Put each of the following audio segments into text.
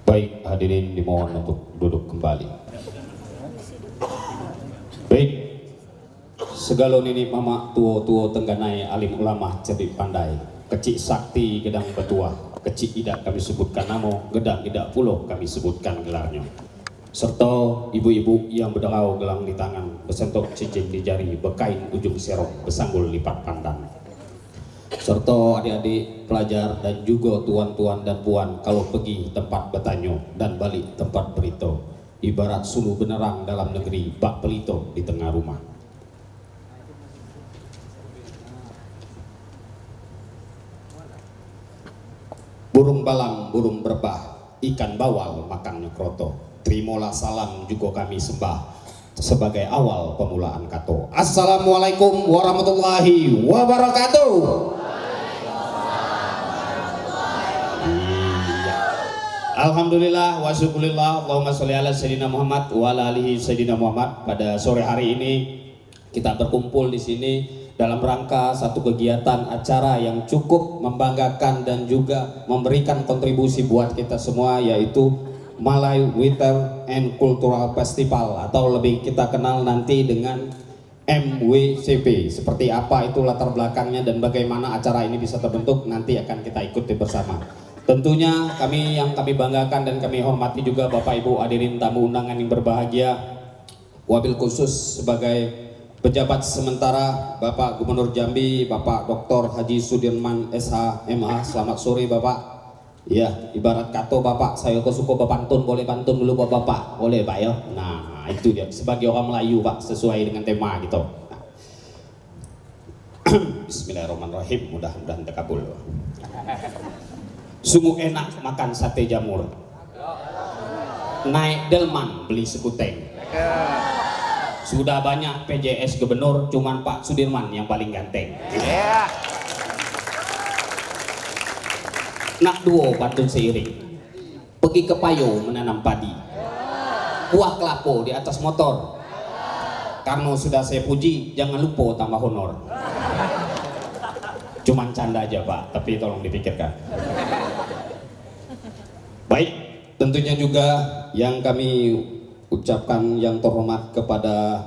Baik, hadirin dimohon untuk duduk kembali. Baik, segalon ini mama tuo-tuo tengganai alim ulama cerdik pandai, kecik sakti gedang betua, kecik idak kami sebutkan namo, gedang idak pulau kami sebutkan gelarnya. Serta ibu-ibu yang berderau gelang di tangan, bersentuh cincin di jari, bekain ujung serong, besanggul lipat pandan. Serta adik-adik pelajar dan juga tuan-tuan dan puan kalau pergi tempat bertanya dan balik tempat berita, ibarat sulu benerang dalam negeri, bak pelito di tengah rumah. Burung balang, burung berbah, ikan bawal makannya kroto. Terimalah salam juga kami sembah sebagai awal pemulaan kato. Assalamualaikum warahmatullahi wabarakatuh. Alhamdulillah wa syukurillah, Allahumma sholli ala Sayyidina Muhammad wa ala alihi Sayyidina Muhammad. Pada sore hari ini kita berkumpul di sini dalam rangka satu kegiatan acara yang cukup membanggakan dan juga memberikan kontribusi buat kita semua, yaitu Malay Winter and Cultural Festival atau lebih kita kenal nanti dengan MWCP. Seperti apa itu latar belakangnya dan bagaimana acara ini bisa terbentuk, nanti akan kita ikuti bersama. Tentunya yang kami banggakan dan kami hormati juga Bapak Ibu hadirin tamu undangan yang berbahagia, wabil khusus sebagai pejabat sementara Bapak Gubernur Jambi, Bapak Dr. Haji Sudirman SH MA. Selamat sore Bapak. Ya, ibarat kato Bapak, saya kok suka berpantun, boleh pantun dulu Bapak? Boleh Pak ya? Nah, itu dia sebagai orang Melayu Pak, sesuai dengan tema gitu. Nah. Bismillahirrahmanirrahim, mudah-mudahan terkabul. Sungguh enak makan sate jamur, naik delman beli sekuteng. Sudah banyak PJS gubernur, cuman Pak Sudirman yang paling ganteng. Nak duo pantun seiring, pergi ke payo menanam padi, kuah kelapo di atas motor. Karena sudah saya puji, jangan lupa tambah honor. Cuman canda aja Pak, tapi tolong dipikirkan. Baik, tentunya juga yang kami ucapkan yang terhormat kepada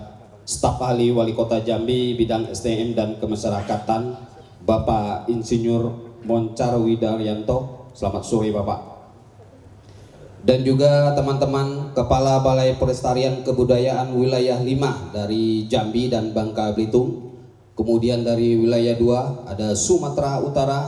staf ahli Wali Kota Jambi bidang SDM dan kemasyarakatan, Bapak Insinyur Moncar Widaryanto. Selamat sore Bapak. Dan juga teman-teman Kepala Balai Pelestarian Kebudayaan Wilayah 5 dari Jambi dan Bangka Belitung. Kemudian dari wilayah 2 ada Sumatera Utara,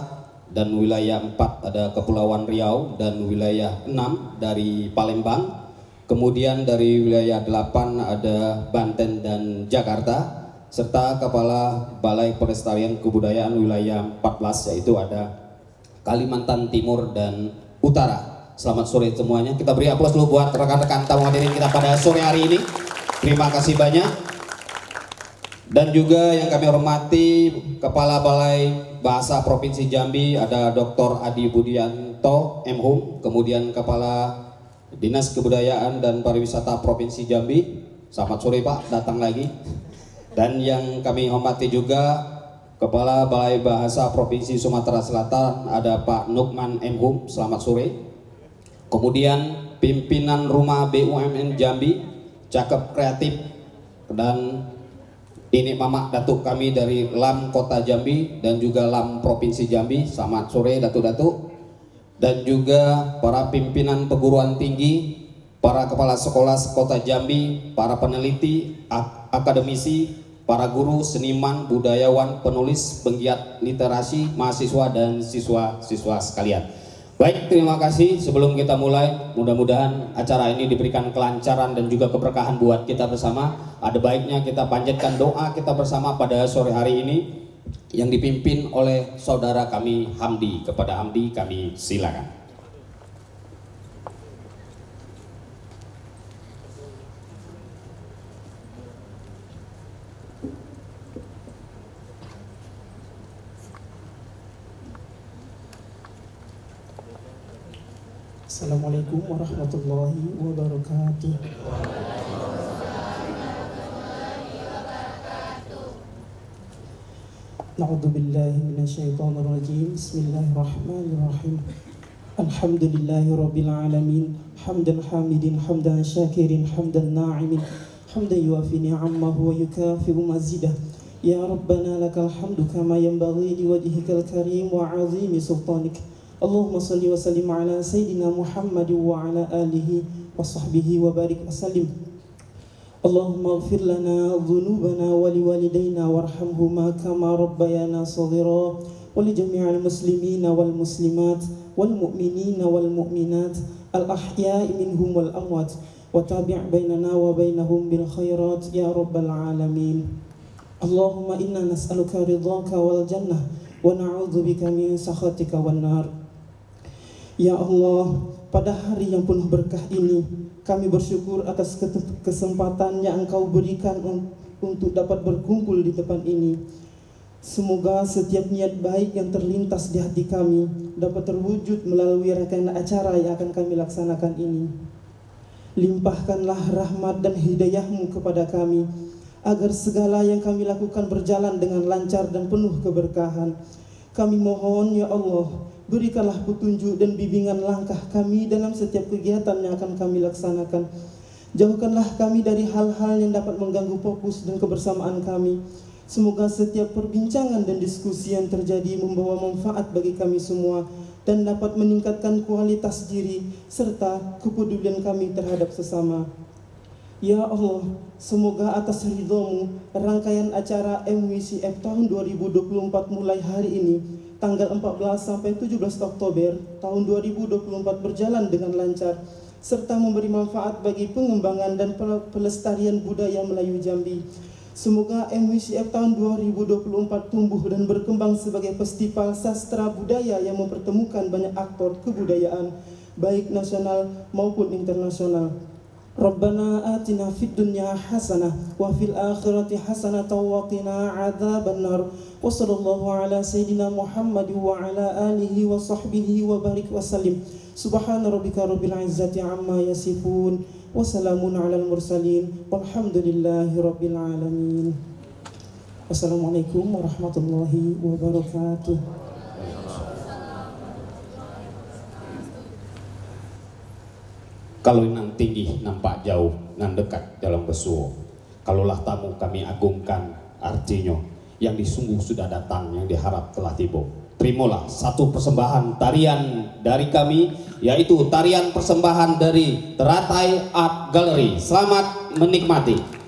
dan wilayah 4 ada Kepulauan Riau, dan wilayah 6 dari Palembang. Kemudian dari wilayah 8 ada Banten dan Jakarta, serta Kepala Balai Pelestarian Kebudayaan wilayah 14 yaitu ada Kalimantan Timur dan Utara. Selamat sore semuanya. Kita beri aplaus dulu buat rekan-rekan tamu hadirin kita pada sore hari ini. Terima kasih banyak. Dan juga yang kami hormati Kepala Balai Bahasa Provinsi Jambi ada Dr. Adi Budianto MHum, kemudian Kepala Dinas Kebudayaan dan Pariwisata Provinsi Jambi. Selamat sore Pak, datang lagi. Dan yang kami hormati juga Kepala Balai Bahasa Provinsi Sumatera Selatan ada Pak Nukman MHum. Selamat sore. Kemudian pimpinan Rumah BUMN Jambi, Cakep Kreatif, dan ini Mamak Datuk kami dari LAM Kota Jambi dan juga LAM Provinsi Jambi. Selamat sore Datuk-Datuk. Dan juga para pimpinan perguruan tinggi, para kepala sekolah Kota Jambi, para peneliti, akademisi, para guru, seniman, budayawan, penulis, penggiat literasi, mahasiswa dan siswa-siswa sekalian. Baik, terima kasih. Sebelum kita mulai, mudah-mudahan acara ini diberikan kelancaran dan juga keberkahan buat kita bersama. Ada baiknya kita panjatkan doa kita bersama pada sore hari ini yang dipimpin oleh saudara kami Hamdi. Kepada Hamdi kami silakan. Assalamualaikum warahmatullahi wabarakatuh. Na'udzu billahi minasyaitonir rajim. Bismillahirrahmanirrahim. Alhamdulillahi Rabbil Alamin. Hamdan hamidin, hamdan syakirin, hamdan na'imin, hamdan yuafi ni'amahu wa yukafi'u mazidah. Ya Rabbana lakal hamdu kama yanbaghi liwajhikal karim wa azimi sultanik. Allahumma salli wa sallim ala Sayyidina Muhammad wa ala alihi wa sahbihi wa barik wa sallim. Allahumma ighfir lana dhunubana wa liwalidayna warhamhuma kama rabbayana saghira wa li jami'il muslimina wal muslimat wal mu'minina wal mu'minat al ahya'i minhum wal amwat wa tabi' bainana wa bainahum bil khairat ya rabbal alamin. Allahumma inna nas'aluka ridhaka wal jannah wa na'udzubika min sakhatika wan nar. Ya Allah, pada hari yang penuh berkah ini, kami bersyukur atas kesempatan yang Engkau berikan untuk dapat berkumpul di tempat ini. Semoga setiap niat baik yang terlintas di hati kami dapat terwujud melalui rangkaian acara yang akan kami laksanakan ini. Limpahkanlah rahmat dan hidayah-Mu kepada kami, agar segala yang kami lakukan berjalan dengan lancar dan penuh keberkahan. Kami mohon, ya Allah, berikanlah petunjuk dan bimbingan langkah kami dalam setiap kegiatan yang akan kami laksanakan. Jauhkanlah kami dari hal-hal yang dapat mengganggu fokus dan kebersamaan kami. Semoga setiap perbincangan dan diskusi yang terjadi membawa manfaat bagi kami semua dan dapat meningkatkan kualitas diri serta kepedulian kami terhadap sesama. Ya Allah, semoga atas ridho-Mu rangkaian acara MWCF tahun 2024 mulai hari ini tanggal 14 sampai 17 Oktober tahun 2024 berjalan dengan lancar serta memberi manfaat bagi pengembangan dan pelestarian budaya Melayu Jambi. Semoga MWCF tahun 2024 tumbuh dan berkembang sebagai festival sastra budaya yang mempertemukan banyak aktor kebudayaan baik nasional maupun internasional. Rabbana atina fid dunya hasanah wa fil akhirati hasanah wa qina adzabannar. Wa sallallahu ala sayyidina Muhammad wa ala alihi wa sahbihi wa barik wa sallim. Subhana rabbika rabbil izzati amma yasifun wa salamun alal mursalin walhamdulillahi rabbil alamin. Wassalamualaikum warahmatullahi wabarakatuh. Kalau nang tinggi nampak jauh, nang dekat dalam besuo. Kalaulah tamu kami agungkan artinya, yang disungguh sudah datang, yang diharap telah tiba. Terimalah satu persembahan tarian dari kami, yaitu tarian persembahan dari Teratai Art Gallery. Selamat menikmati.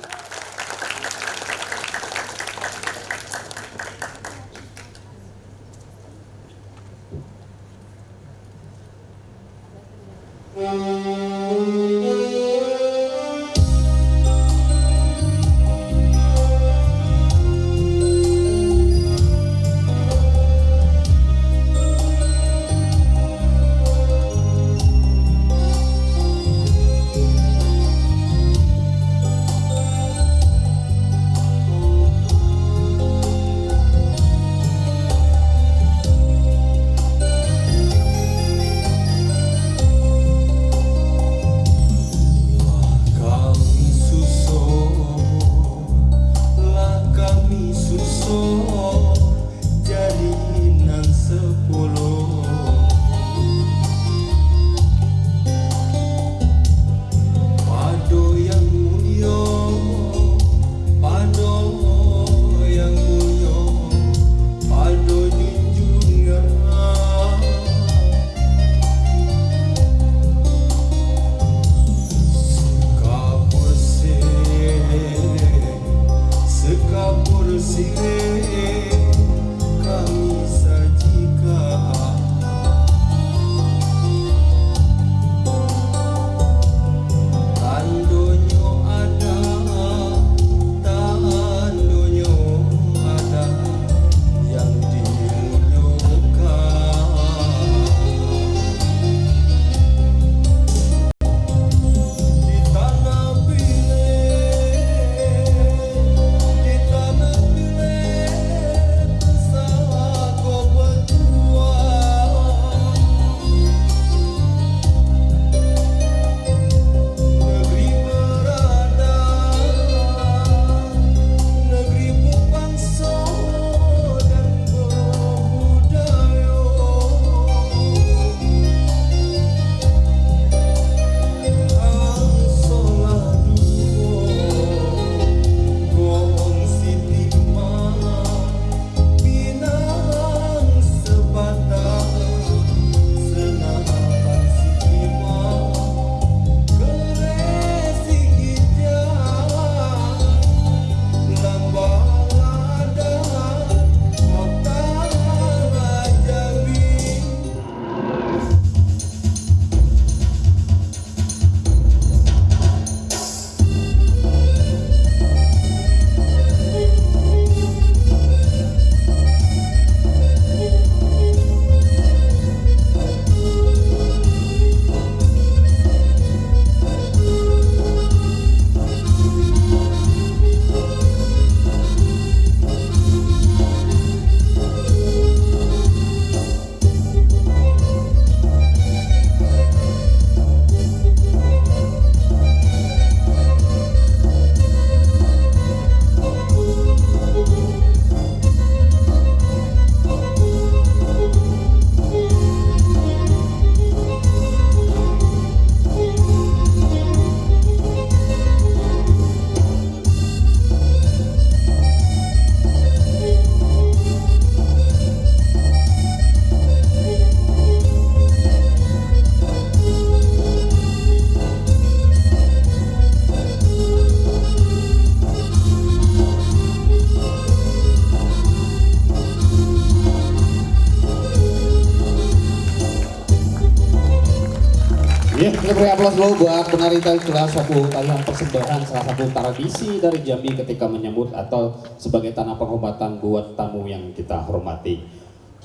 Ya, kita beri aplaus dulu buat penari tari salah satu tarian persembahan, salah satu tradisi dari Jambi ketika menyambut atau sebagai tanah penghormatan buat tamu yang kita hormati.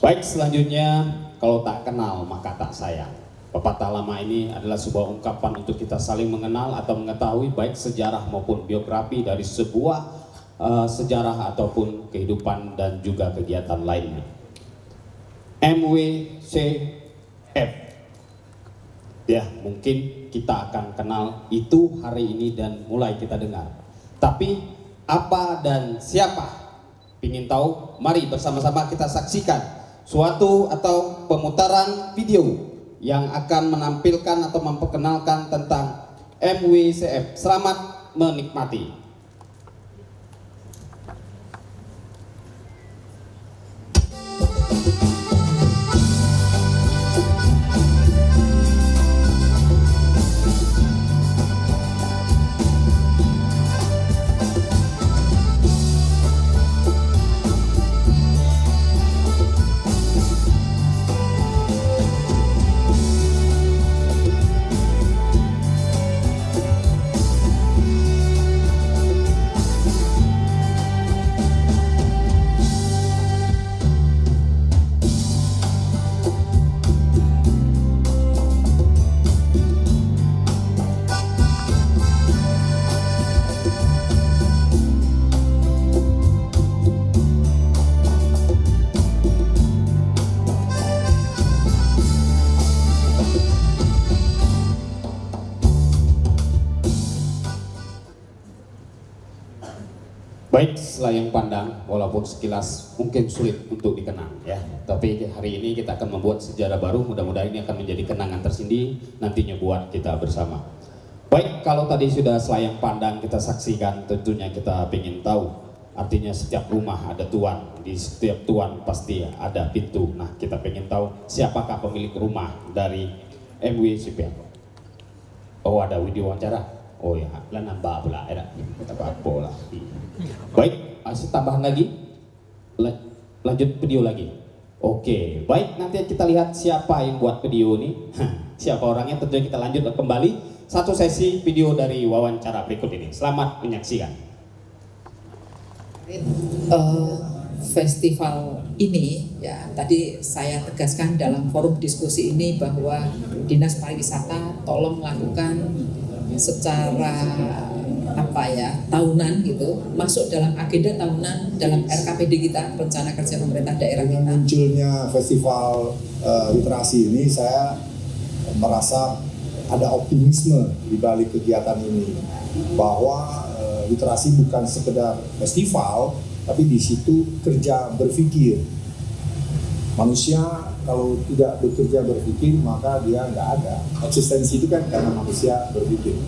Baik, selanjutnya kalau tak kenal maka tak sayang. Pepatah lama ini adalah sebuah ungkapan untuk kita saling mengenal atau mengetahui baik sejarah maupun biografi dari sebuah sejarah ataupun kehidupan dan juga kegiatan lainnya. MWCF. Ya, mungkin kita akan kenal itu hari ini dan mulai kita dengar. Tapi apa dan siapa? Ingin tahu? Mari bersama-sama kita saksikan suatu atau pemutaran video yang akan menampilkan atau memperkenalkan tentang MWCF. Selamat menikmati. Baik, selayang pandang, walaupun sekilas mungkin sulit untuk dikenang ya. Tapi hari ini kita akan membuat sejarah baru, mudah-mudahan ini akan menjadi kenangan tersendiri nantinya buat kita bersama. Baik, kalau tadi sudah selayang pandang kita saksikan, tentunya kita ingin tahu. Artinya setiap rumah ada tuan, di setiap tuan pasti ada pintu. Nah, kita ingin tahu siapakah pemilik rumah dari MWCF. Oh, ada video wawancara. Oh ya, lah nambah pula, ada apa lah. Baik, masih tambahan lagi, lanjut video lagi. Oke, baik, nanti kita lihat siapa yang buat video ini, siapa orangnya. Tentunya kita lanjut kembali satu sesi video dari wawancara berikut ini. Selamat menyaksikan. Festival ini ya, tadi saya tegaskan dalam forum diskusi ini bahwa Dinas Pariwisata tolong lakukan secara tahunan gitu, masuk dalam agenda tahunan dalam RKPD kita, rencana kerja pemerintah daerah kita. Dengan munculnya festival literasi ini, saya merasa ada optimisme di balik kegiatan ini, bahwa literasi bukan sekedar festival, tapi di situ kerja berpikir. Manusia kalau tidak bekerja berpikir, maka dia nggak ada. Eksistensi itu kan karena manusia berpikir.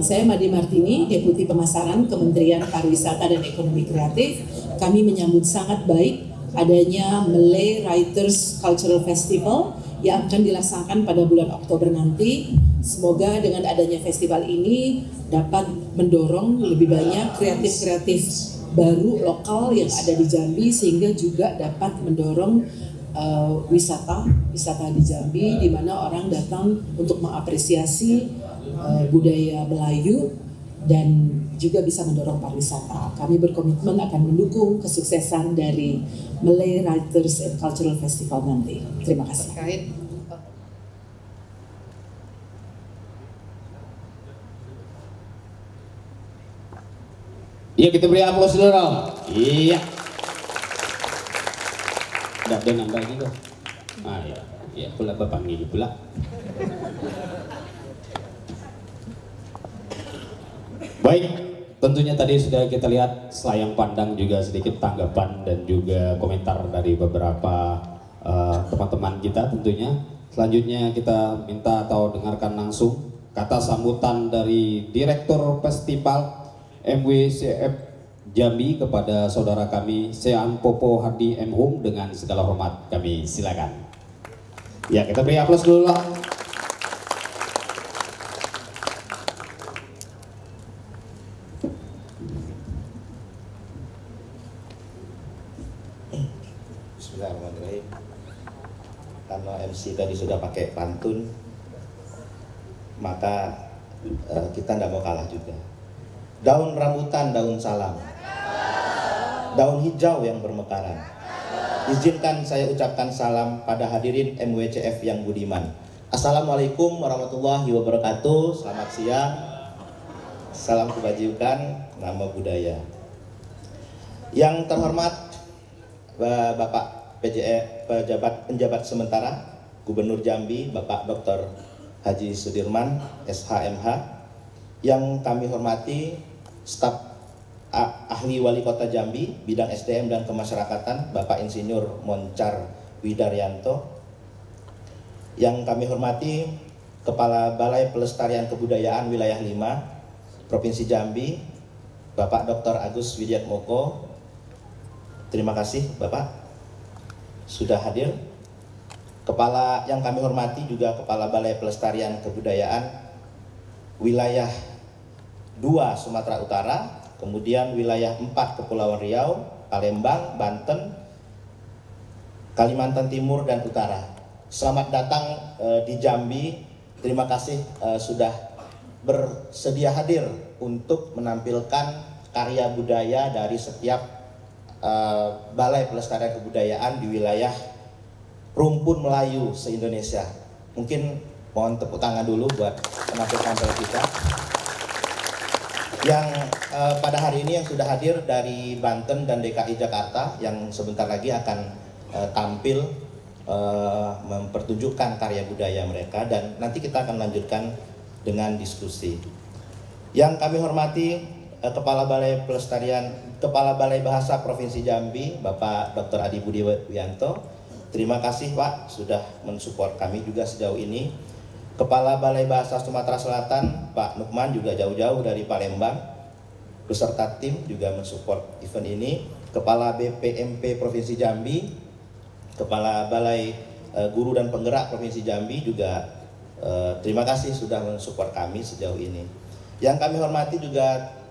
Saya Made Martini, Deputi Pemasaran Kementerian Pariwisata dan Ekonomi Kreatif. Kami menyambut sangat baik adanya Malay Writers Cultural Festival yang akan dilaksanakan pada bulan Oktober nanti. Semoga dengan adanya festival ini dapat mendorong lebih banyak kreatif-kreatif baru lokal yang ada di Jambi, sehingga juga dapat mendorong wisata di Jambi, di mana orang datang untuk mengapresiasi budaya Melayu dan juga bisa mendorong pariwisata. Kami berkomitmen akan mendukung kesuksesan dari Malay Writers and Cultural Festival nanti. Terima kasih. Iya, kita beri aplaus dulu dong. Iya. Ada nambah juga. Ah ya, ya pula bapak ini pula. Baik, tentunya tadi sudah kita lihat selayang pandang, juga sedikit tanggapan dan juga komentar dari beberapa teman-teman kita tentunya. Selanjutnya kita minta atau dengarkan langsung kata sambutan dari Direktur Festival MWCF Jambi kepada saudara kami Sean Popo Hardi M. Hum, dengan segala hormat kami silakan. Ya, kita beri aplaus dulu lah. Bismillahirrahmanirrahim. Karena MC tadi sudah pakai pantun, maka kita tidak mau kalah juga. Daun rambutan, daun salam, daun hijau yang bermekaran. Izinkan saya ucapkan salam pada hadirin MWCF yang budiman. Assalamualaikum warahmatullahi wabarakatuh. Selamat siang. Salam kebajikan, nama budaya. Yang terhormat Bapak penjabat sementara Gubernur Jambi, Bapak Dr. Haji Sudirman, SHMH. Yang kami hormati staf ahli Wali Kota Jambi bidang SDM dan kemasyarakatan, Bapak Insinyur Moncar Widaryanto. Yang kami hormati Kepala Balai Pelestarian Kebudayaan Wilayah 5 Provinsi Jambi, Bapak Dr. Agus Widiatmoko. Terima kasih Bapak sudah hadir. Kepala yang kami hormati juga Kepala Balai Pelestarian Kebudayaan Wilayah 2 Sumatera Utara, kemudian wilayah 4 Kepulauan Riau, Palembang, Banten, Kalimantan Timur dan Utara. Selamat datang di Jambi. Terima kasih sudah bersedia hadir untuk menampilkan karya budaya dari setiap Balai Pelestarian Kebudayaan di wilayah rumpun Melayu se-Indonesia. Mungkin mohon tepuk tangan dulu buat penampil-penampil kita. Yang pada hari ini yang sudah hadir dari Banten dan DKI Jakarta, yang sebentar lagi akan tampil mempertunjukkan karya budaya mereka, dan nanti kita akan lanjutkan dengan diskusi. Yang kami hormati Kepala Balai Bahasa Provinsi Jambi, Bapak Dr. Adi Budi Wianto. Terima kasih Pak sudah mensupport kami juga sejauh ini. Kepala Balai Bahasa Sumatera Selatan, Pak Nukman, juga jauh-jauh dari Palembang beserta tim juga mensupport event ini. Kepala BPMP Provinsi Jambi, Kepala Balai Guru dan Penggerak Provinsi Jambi juga terima kasih sudah mensupport kami sejauh ini. Yang kami hormati juga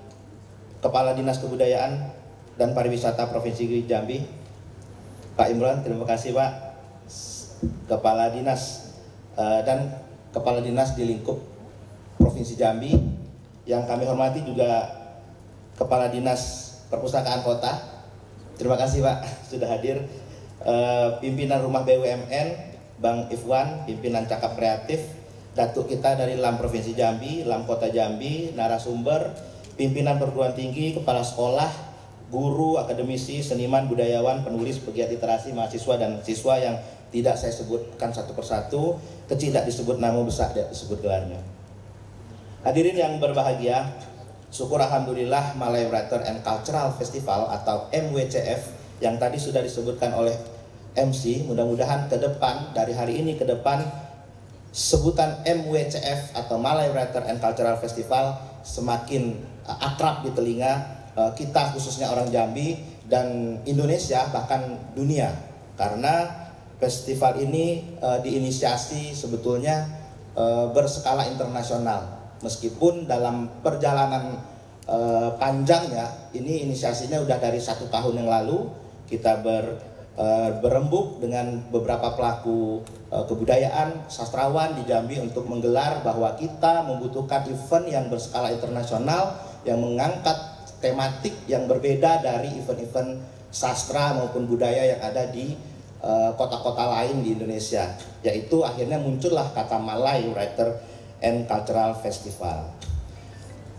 Kepala Dinas Kebudayaan dan Pariwisata Provinsi Jambi, Pak Imran. Terima kasih Pak. Kepala Dinas dan Kepala Dinas di lingkup Provinsi Jambi. Yang kami hormati juga Kepala Dinas Perpustakaan Kota. Terima kasih Pak sudah hadir. Pimpinan Rumah BUMN, Bang Ifwan, pimpinan Cakap Kreatif, datuk kita dari LAM Provinsi Jambi, LAM Kota Jambi, narasumber, pimpinan perguruan tinggi, kepala sekolah, guru, akademisi, seniman, budayawan, penulis, pegiat literasi, mahasiswa dan siswa yang tidak saya sebutkan satu persatu, tidak disebut nama, besar tidak disebut gelarnya. Hadirin yang berbahagia, syukur alhamdulillah Malay Writer and Cultural Festival atau MWCF yang tadi sudah disebutkan oleh MC, mudah-mudahan ke depan, dari hari ini ke depan, sebutan MWCF atau Malay Writer and Cultural Festival semakin akrab di telinga kita, khususnya orang Jambi dan Indonesia, bahkan dunia. Karena festival ini diinisiasi sebetulnya berskala internasional. Meskipun dalam perjalanan panjangnya, ini inisiasinya udah dari 1 tahun yang lalu. Kita berembuk dengan beberapa pelaku kebudayaan, sastrawan di Jambi untuk menggelar bahwa kita membutuhkan event yang berskala internasional yang mengangkat tematik yang berbeda dari event-event sastra maupun budaya yang ada di kota-kota lain di Indonesia. Yaitu akhirnya muncullah kata Malay Writer and Cultural Festival.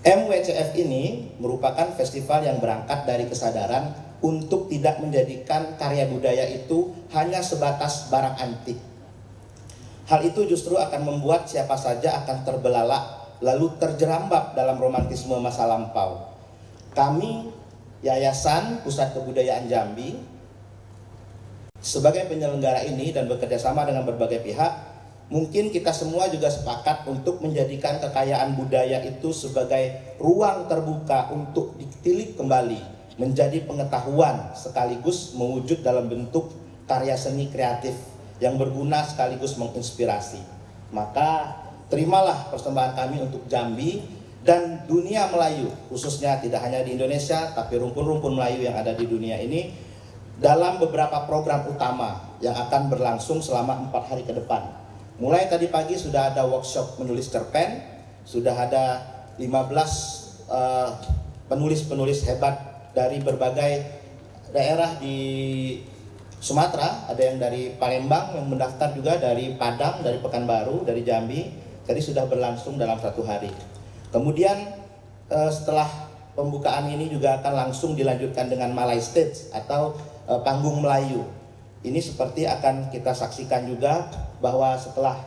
MWCF ini merupakan festival yang berangkat dari kesadaran untuk tidak menjadikan karya budaya itu hanya sebatas barang antik. Hal itu justru akan membuat siapa saja akan terbelalak lalu terjerambab dalam romantisme masa lampau. Kami, Yayasan Pusat Kebudayaan Jambi, sebagai penyelenggara ini dan bekerja sama dengan berbagai pihak, mungkin kita semua juga sepakat untuk menjadikan kekayaan budaya itu sebagai ruang terbuka untuk ditilik kembali menjadi pengetahuan sekaligus mewujud dalam bentuk karya seni kreatif yang berguna sekaligus menginspirasi. Maka terimalah persembahan kami untuk Jambi dan dunia Melayu, khususnya tidak hanya di Indonesia tapi rumpun-rumpun Melayu yang ada di dunia ini, dalam beberapa program utama yang akan berlangsung selama 4 hari ke depan. Mulai tadi pagi sudah ada workshop menulis cerpen, sudah ada 15 penulis-penulis hebat dari berbagai daerah di Sumatera, ada yang dari Palembang yang mendaftar juga, dari Padang, dari Pekanbaru, dari Jambi. Tadi sudah berlangsung dalam 1 hari. Kemudian setelah pembukaan ini juga akan langsung dilanjutkan dengan Malay Stage atau panggung Melayu. Ini seperti akan kita saksikan juga bahwa setelah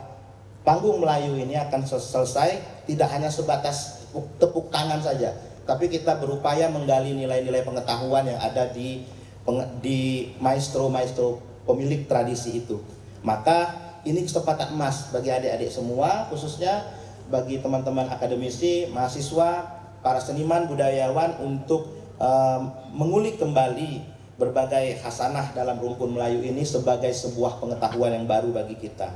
panggung Melayu ini akan selesai, tidak hanya sebatas tepuk tangan saja, tapi kita berupaya menggali nilai-nilai pengetahuan yang ada di maestro-maestro pemilik tradisi itu. Maka ini kesempatan emas bagi adik-adik semua, khususnya bagi teman-teman akademisi, mahasiswa, para seniman, budayawan untuk mengulik kembali berbagai khasanah dalam rumpun Melayu ini sebagai sebuah pengetahuan yang baru bagi kita.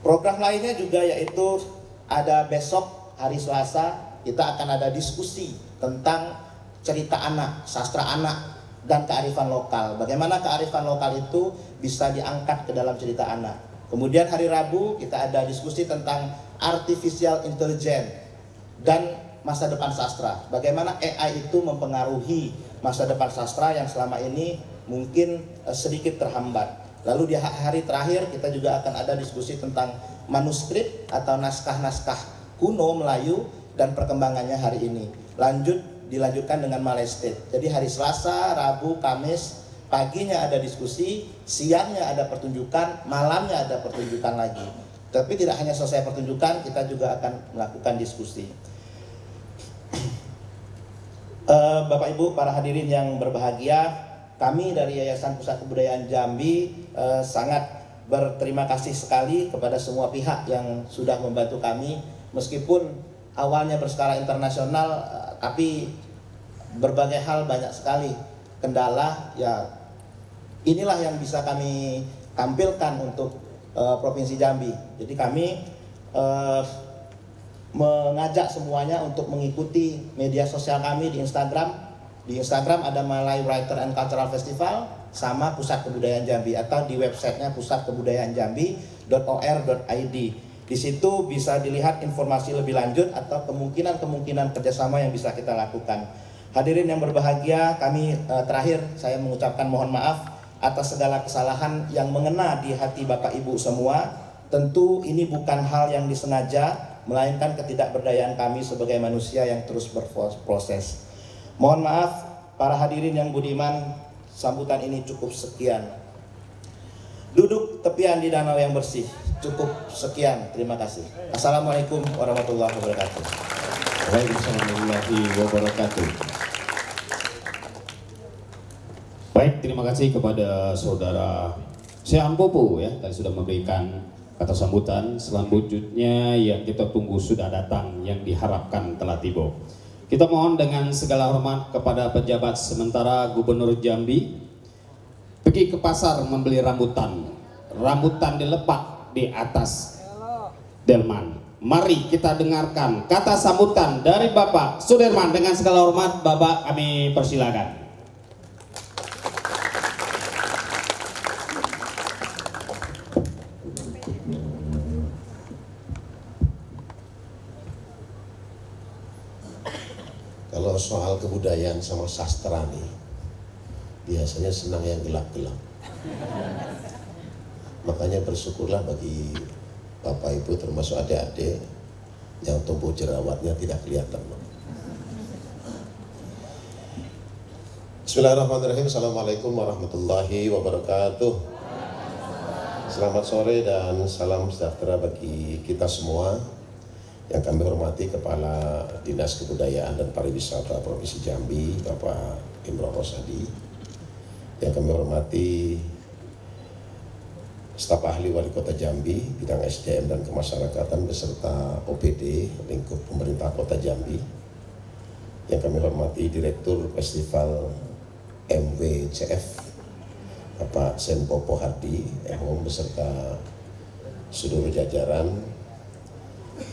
Program lainnya juga yaitu ada besok hari Selasa, kita akan ada diskusi tentang cerita anak, sastra anak, dan kearifan lokal. Bagaimana kearifan lokal itu bisa diangkat ke dalam cerita anak. Kemudian hari Rabu kita ada diskusi tentang artificial intelligence dan masa depan sastra. Bagaimana AI itu mempengaruhi masa depan sastra yang selama ini mungkin sedikit terhambat. Lalu di hari terakhir kita juga akan ada diskusi tentang manuskrip atau naskah-naskah kuno Melayu dan perkembangannya hari ini. Dilanjutkan dengan Malay State. Jadi hari Selasa, Rabu, Kamis, paginya ada diskusi, siangnya ada pertunjukan, malamnya ada pertunjukan lagi. Tapi tidak hanya selesai pertunjukan, kita juga akan melakukan diskusi. Bapak Ibu, para hadirin yang berbahagia, kami dari Yayasan Pusat Kebudayaan Jambi sangat berterima kasih sekali kepada semua pihak yang sudah membantu kami, meskipun awalnya berskala internasional, tapi berbagai hal banyak sekali kendala. Ya, inilah yang bisa kami tampilkan untuk Provinsi Jambi. Jadi kami mengajak semuanya untuk mengikuti media sosial kami di Instagram. Di Instagram ada Malay Writer and Cultural Festival sama Pusat Kebudayaan Jambi, atau di websitenya pusatkebudayaanjambi.or.id. Di situ bisa dilihat informasi lebih lanjut atau kemungkinan kerjasama yang bisa kita lakukan. Hadirin yang berbahagia, kami terakhir saya mengucapkan mohon maaf atas segala kesalahan yang mengena di hati Bapak Ibu semua. Tentu ini bukan hal yang disengaja, melainkan ketidakberdayaan kami sebagai manusia yang terus berproses. Mohon maaf para hadirin yang budiman, sambutan ini cukup sekian. Duduk tepian di danau yang bersih, cukup sekian, terima kasih. Assalamualaikum warahmatullahi wabarakatuh. Waalaikumsalam warahmatullahi wabarakatuh. Baik, terima kasih kepada saudara Sean Popo ya, tadi sudah memberikan kata sambutan. Selanjutnya yang kita tunggu sudah datang, yang diharapkan telah tiba. Kita mohon dengan segala hormat kepada pejabat sementara Gubernur Jambi, pergi ke pasar membeli rambutan dilepak di atas delman. Mari kita dengarkan kata sambutan dari Bapak Sudirman. Dengan segala hormat Bapak kami persilakan. Kalau soal kebudayaan sama sastra nih, biasanya senang yang gelap-gelap. Makanya bersyukurlah bagi Bapak Ibu termasuk adik-adik yang tumbuh jerawatnya tidak kelihatan. Bismillahirrahmanirrahim. Assalamualaikum warahmatullahi wabarakatuh. Selamat sore dan salam sejahtera bagi kita semua. Yang kami hormati Kepala Dinas Kebudayaan dan Pariwisata Provinsi Jambi, Bapak Imron Rosadi. Yang kami hormati staf ahli Wali Kota Jambi, bidang SDM dan kemasyarakatan beserta OPD lingkup pemerintah Kota Jambi. Yang kami hormati Direktur Festival MWCF, Bapak Sen Popo Hardi, MOM beserta seluruh jajaran.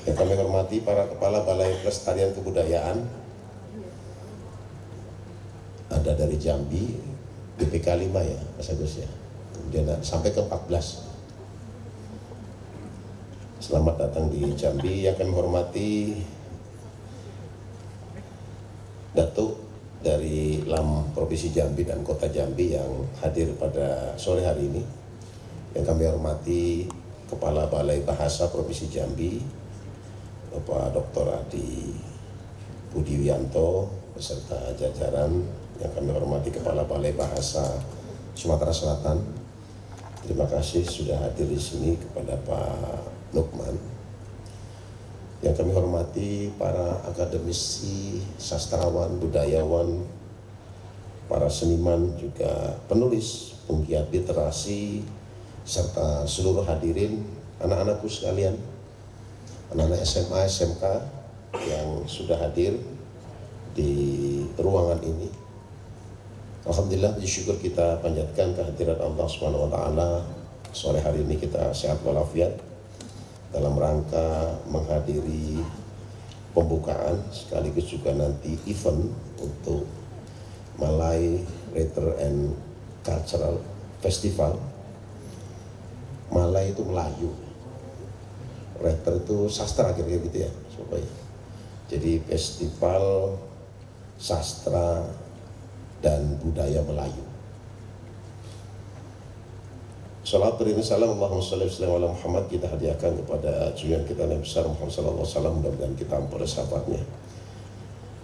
Yang kami hormati para Kepala Balai Pelestarian Kebudayaan, ada dari Jambi, BPK 5 ya Mas Agus ya. Kemudian sampai ke 14. Selamat datang di Jambi. Yang kami hormati Datuk dari LAM Provinsi Jambi dan Kota Jambi yang hadir pada sore hari ini. Yang kami hormati Kepala Balai Bahasa Provinsi Jambi, Bapak Dr. Adi Budiwianto beserta jajaran. Yang kami hormati Kepala Balai Bahasa Sumatera Selatan. Terima kasih sudah hadir di sini kepada Pak Lukman. Yang kami hormati para akademisi, sastrawan, budayawan, para seniman, juga penulis, penggiat literasi, serta seluruh hadirin, anak-anakku sekalian, anak-anak SMA, SMK yang sudah hadir di ruangan ini. Alhamdulillah, puji syukur kita panjatkan kehadiran Allah Subhanahu wa taala. Sore hari ini kita sehat walafiat dalam rangka menghadiri pembukaan sekaligus juga nanti event untuk Malay Writer and Cultural Festival. Malay itu Melayu, writer itu sastra kira-kira gitu ya, supaya. Jadi festival sastra dan budaya Melayu. Salawat beriring salam Allahumma shalli ala Muhammad kita hadiahkan kepada junjungan kita Nabi besar Muhammad sallallahu alaihi wasallam, mudah-mudahan kita ampun sahabatnya.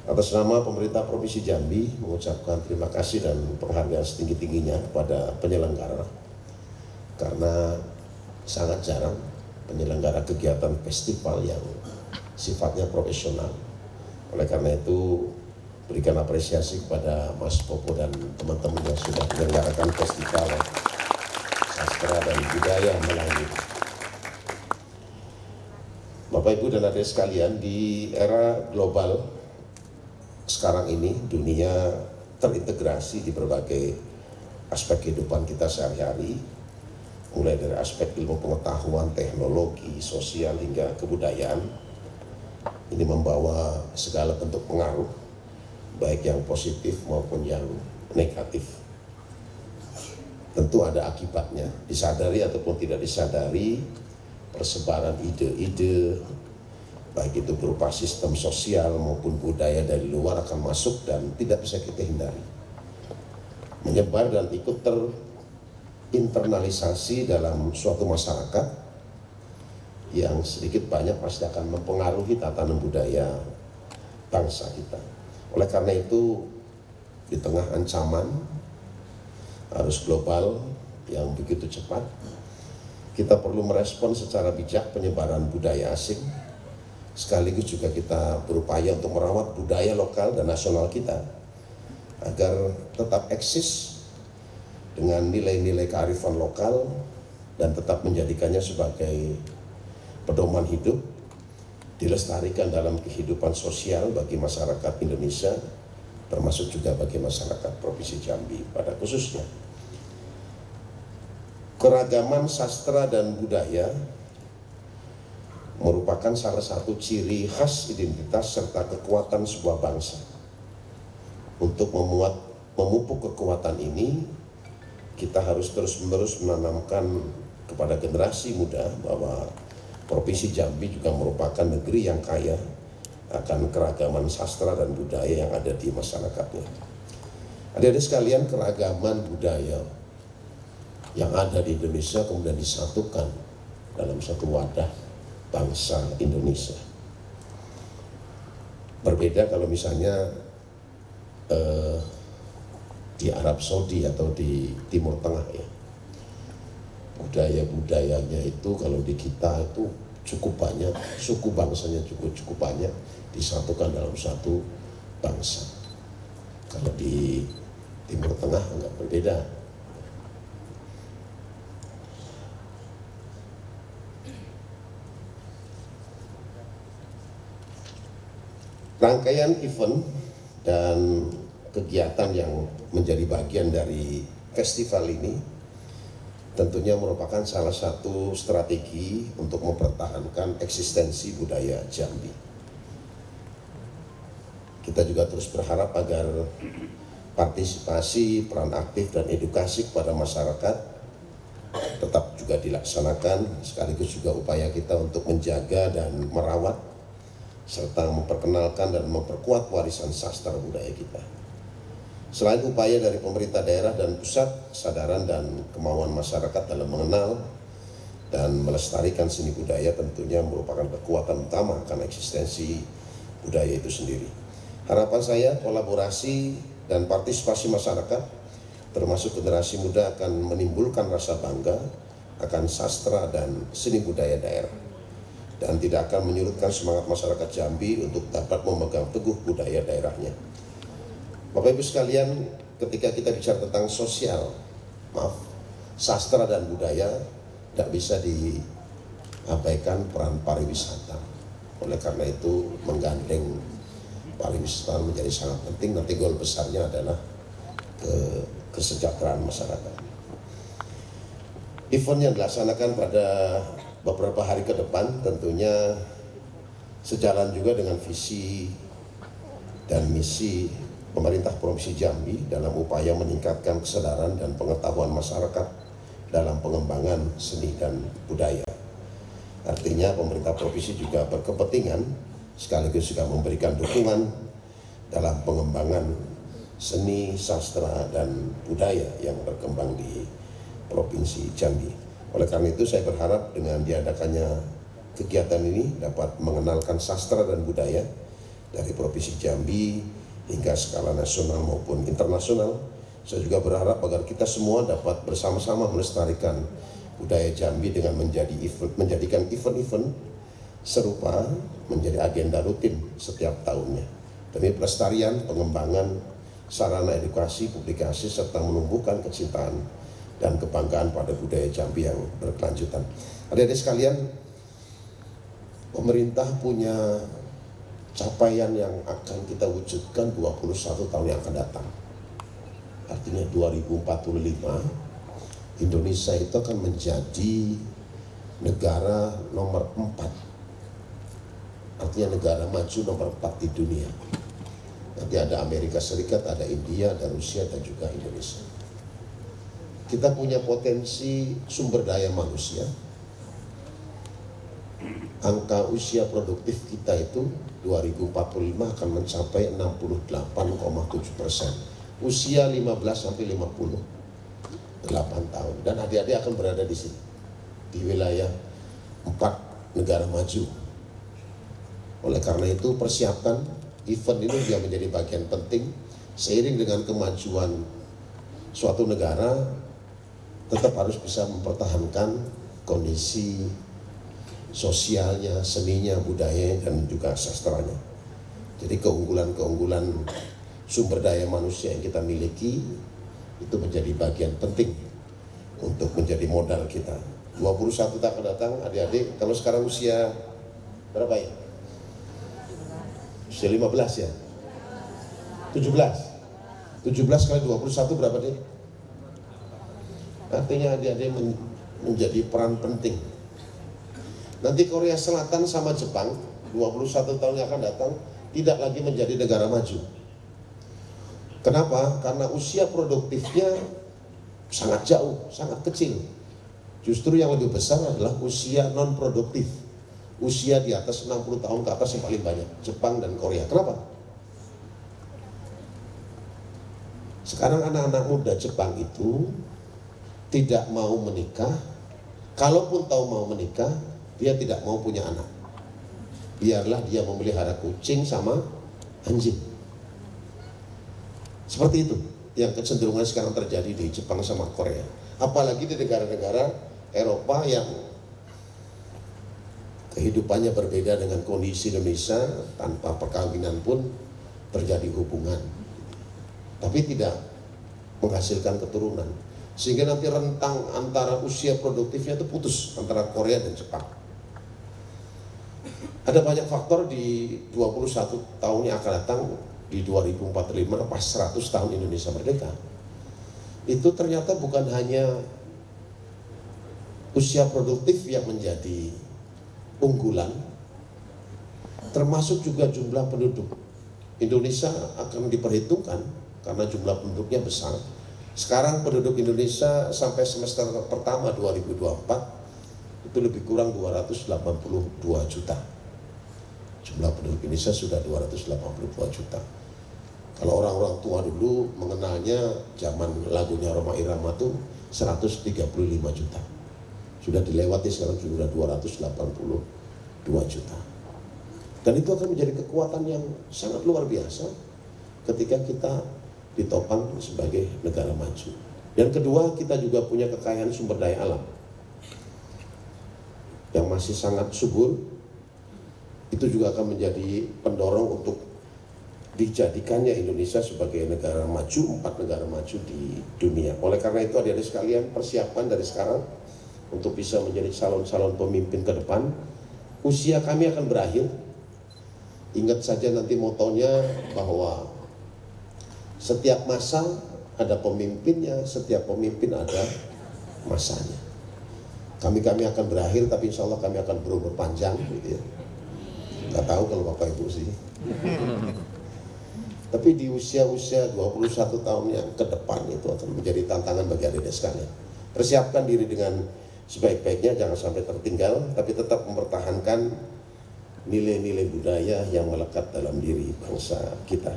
Atas nama pemerintah Provinsi Jambi mengucapkan terima kasih dan penghargaan setinggi-tingginya kepada penyelenggara, karena sangat jarang penyelenggara kegiatan festival yang sifatnya profesional. Oleh karena itu berikan apresiasi kepada Mas Popo dan teman-teman yang sudah menyelenggarakan festival sastra dan budaya Melayu. Bapak Ibu dan adik sekalian, di era global sekarang ini dunia terintegrasi di berbagai aspek kehidupan kita sehari-hari, mulai dari aspek ilmu pengetahuan, teknologi, sosial hingga kebudayaan. Ini membawa segala bentuk pengaruh, baik yang positif maupun yang negatif. Tentu ada akibatnya, disadari ataupun tidak disadari, persebaran ide-ide, baik itu berupa sistem sosial maupun budaya dari luar akan masuk dan tidak bisa kita hindari. Menyebar dan ikut terinternalisasi dalam suatu masyarakat yang sedikit banyak pasti akan mempengaruhi tatanan budaya bangsa kita. Oleh karena itu, di tengah ancaman arus global yang begitu cepat, kita perlu merespon secara bijak penyebaran budaya asing, sekaligus juga kita berupaya untuk merawat budaya lokal dan nasional kita agar tetap eksis dengan nilai-nilai kearifan lokal dan tetap menjadikannya sebagai pedoman hidup, dilestarikan dalam kehidupan sosial bagi masyarakat Indonesia, termasuk juga bagi masyarakat Provinsi Jambi pada khususnya. Keragaman sastra dan budaya merupakan salah satu ciri khas identitas serta kekuatan sebuah bangsa. Untuk memupuk kekuatan ini, kita harus terus-menerus menanamkan kepada generasi muda bahwa Provinsi Jambi juga merupakan negeri yang kaya akan keragaman sastra dan budaya yang ada di masyarakatnya. Adik-adik sekalian, keragaman budaya yang ada di Indonesia kemudian disatukan dalam satu wadah bangsa Indonesia. Berbeda kalau misalnya di Arab Saudi atau di Timur Tengah ya. Budaya-budayanya itu kalau di kita itu cukup banyak, suku bangsanya cukup banyak, disatukan dalam satu bangsa. Kalau di Timur Tengah enggak berbeda. Rangkaian event dan kegiatan yang menjadi bagian dari festival ini tentunya merupakan salah satu strategi untuk mempertahankan eksistensi budaya Jambi. Kita juga terus berharap agar partisipasi, peran aktif dan edukasi kepada masyarakat tetap juga dilaksanakan, sekaligus juga upaya kita untuk menjaga dan merawat serta memperkenalkan dan memperkuat warisan sastra budaya kita. Selain upaya dari pemerintah daerah dan pusat, kesadaran dan kemauan masyarakat dalam mengenal dan melestarikan seni budaya tentunya merupakan kekuatan utama akan eksistensi budaya itu sendiri. Harapan saya kolaborasi dan partisipasi masyarakat termasuk generasi muda akan menimbulkan rasa bangga akan sastra dan seni budaya daerah dan tidak akan menyurutkan semangat masyarakat Jambi untuk dapat memegang teguh budaya daerahnya. Bapak Ibu sekalian, ketika kita bicara tentang sastra dan budaya, tidak bisa diabaikan peran pariwisata. Oleh karena itu menggandeng pariwisata menjadi sangat penting. Nanti goal besarnya adalah kesejahteraan masyarakat. Event yang dilaksanakan pada beberapa hari ke depan tentunya sejalan juga dengan visi dan misi pemerintah Provinsi Jambi dalam upaya meningkatkan kesadaran dan pengetahuan masyarakat dalam pengembangan seni dan budaya. Artinya pemerintah provinsi juga berkepentingan sekaligus juga memberikan dukungan dalam pengembangan seni, sastra, dan budaya yang berkembang di Provinsi Jambi. Oleh karena itu saya berharap dengan diadakannya kegiatan ini dapat mengenalkan sastra dan budaya dari Provinsi Jambi hingga skala nasional maupun internasional. Saya juga berharap agar kita semua dapat bersama-sama melestarikan budaya Jambi dengan menjadikan event-event serupa menjadi agenda rutin setiap tahunnya. Demi pelestarian, pengembangan, sarana edukasi, publikasi, serta menumbuhkan kecintaan dan kebanggaan pada budaya Jambi yang berkelanjutan. Adik-adik sekalian, pemerintah punya capaian yang akan kita wujudkan 21 tahun yang akan datang. Artinya 2045 Indonesia itu akan menjadi negara nomor 4. Artinya negara maju nomor 4 di dunia. Nanti ada Amerika Serikat, ada India, ada Rusia, dan juga Indonesia. Kita punya potensi sumber daya manusia. Angka usia produktif kita itu 2045 akan mencapai 68,7%. Usia 15-58 tahun. Dan adik-adik akan berada di sini, di wilayah 4 negara maju. Oleh karena itu persiapkan event ini juga menjadi bagian penting. Seiring dengan kemajuan suatu negara, tetap harus bisa mempertahankan kondisi sosialnya, seninya, budayanya, dan juga sastranya. Jadi keunggulan-keunggulan sumber daya manusia yang kita miliki itu menjadi bagian penting untuk menjadi modal kita. 21 tahun datang, adik-adik, kalau sekarang usia berapa ya? Usia 15 ya? 17 kali 21 berapa deh? Artinya adik-adik menjadi peran penting. Nanti Korea Selatan sama Jepang 21 tahun yang akan datang tidak lagi menjadi negara maju. Kenapa? Karena usia produktifnya sangat jauh, sangat kecil. Justru yang lebih besar adalah usia non produktif. Usia di atas 60 tahun ke atas yang paling banyak, Jepang dan Korea. Kenapa? Sekarang anak-anak muda Jepang itu tidak mau menikah. Kalaupun tahu mau menikah, dia tidak mau punya anak. Biarlah dia memelihara kucing sama anjing. Seperti itu yang kecenderungan sekarang terjadi di Jepang sama Korea. Apalagi di negara-negara Eropa yang kehidupannya berbeda dengan kondisi Indonesia, tanpa perkawinan pun terjadi hubungan, tapi tidak menghasilkan keturunan. Sehingga nanti rentang antara usia produktifnya itu putus antara Korea dan Jepang. Ada banyak faktor di 21 tahun yang akan datang, di 2045 pas 100 tahun Indonesia merdeka. Itu ternyata bukan hanya usia produktif yang menjadi unggulan, termasuk juga jumlah penduduk. Indonesia akan diperhitungkan karena jumlah penduduknya besar. Sekarang penduduk Indonesia sampai semester pertama 2024 itu lebih kurang 282 juta. Jumlah penduduk Indonesia sudah 282 juta. Kalau orang-orang tua dulu mengenalnya zaman lagunya Rhoma Irama tuh 135 juta. Sudah dilewati sekarang sudah 282 juta. Dan itu akan menjadi kekuatan yang sangat luar biasa ketika kita ditopang sebagai negara maju. Yang kedua, kita juga punya kekayaan sumber daya alam yang masih sangat subur. Itu juga akan menjadi pendorong untuk dijadikannya Indonesia sebagai negara maju, 4 negara maju di dunia. Oleh karena itu, adik-adik sekalian, persiapan dari sekarang untuk bisa menjadi calon-calon pemimpin ke depan. Usia kami akan berakhir. Ingat saja nanti motonya bahwa setiap masa ada pemimpinnya, setiap pemimpin ada masanya. Kami akan berakhir, tapi insya Allah kami akan berumur panjang, gitu ya. Gak tahu kalau Bapak Ibu sih. Tapi di usia-usia 21 tahun yang ke depan itu akan menjadi tantangan bagi adik-adik sekalian. Persiapkan diri dengan sebaik-baiknya, jangan sampai tertinggal, tapi tetap mempertahankan nilai-nilai budaya yang melekat dalam diri bangsa kita.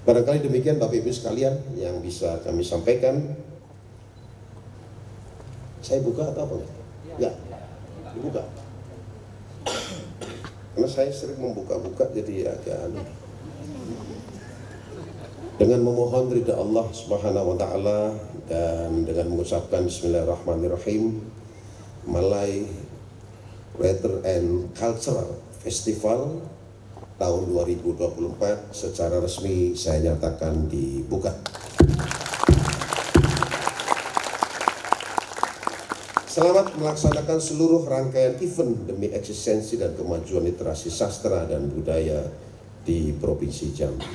Barangkali demikian Bapak Ibu sekalian yang bisa kami sampaikan. Saya buka atau apa? Enggak? Dibuka? Karena saya sering membuka-buka jadi agak aneh. Dengan memohon ridha Allah Subhanahu wa taala dan dengan mengucapkan bismillahirrahmanirrahim, Malay Writer and Cultural Festival tahun 2024 secara resmi saya nyatakan dibuka. Selamat melaksanakan seluruh rangkaian event demi eksistensi dan kemajuan literasi sastra dan budaya di Provinsi Jambi.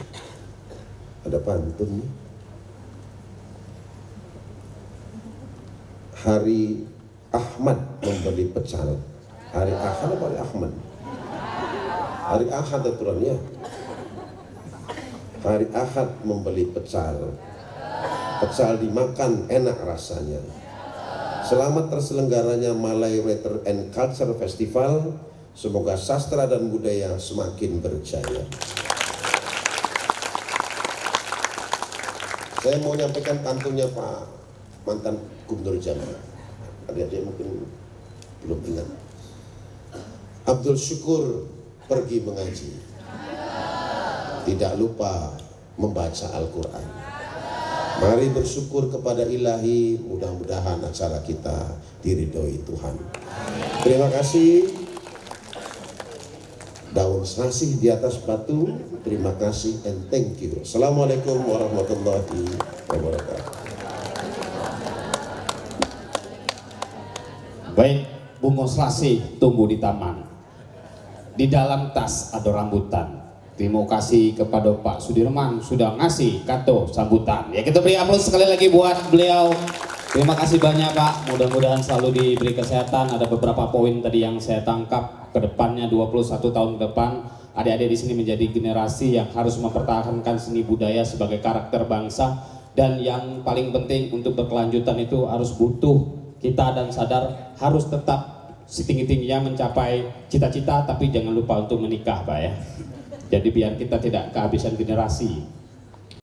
Ada pantun nih. Hari Ahmad membeli pecal. Hari Ahad apa hari Ahmad? Hari Ahad aturannya. Hari Ahad membeli pecal. Pecal dimakan enak rasanya. Selamat terselenggaranya Malay Writer and Culture Festival. Semoga sastra dan budaya semakin berjaya. Saya mau menyampaikan pantunnya Pak mantan Gubernur Jambi. Adik-adik mungkin belum ingat. Abdul Syukur pergi mengaji, tidak lupa membaca Al-Quran. Mari bersyukur kepada Ilahi, mudah-mudahan acara kita diridhoi Tuhan. Terima kasih. Daun selasih di atas batu. Terima kasih and thank you. Assalamualaikum warahmatullahi wabarakatuh. Baik, bunga selasih tumbuh di taman. Di dalam tas ada rambutan. Terima kasih kepada Pak Sudirman sudah ngasih kado sambutan. Ya, kita beri aplaus sekali lagi buat beliau. Terima kasih banyak Pak. Mudah-mudahan selalu diberi kesehatan. Ada beberapa poin tadi yang saya tangkap ke depannya 21 tahun ke depan. Adik-adik di sini menjadi generasi yang harus mempertahankan seni budaya sebagai karakter bangsa, dan yang paling penting untuk berkelanjutan itu harus butuh kita dan sadar harus tetap setinggi-tingginya mencapai cita-cita, tapi jangan lupa untuk menikah Pak ya. Jadi biar kita tidak kehabisan generasi.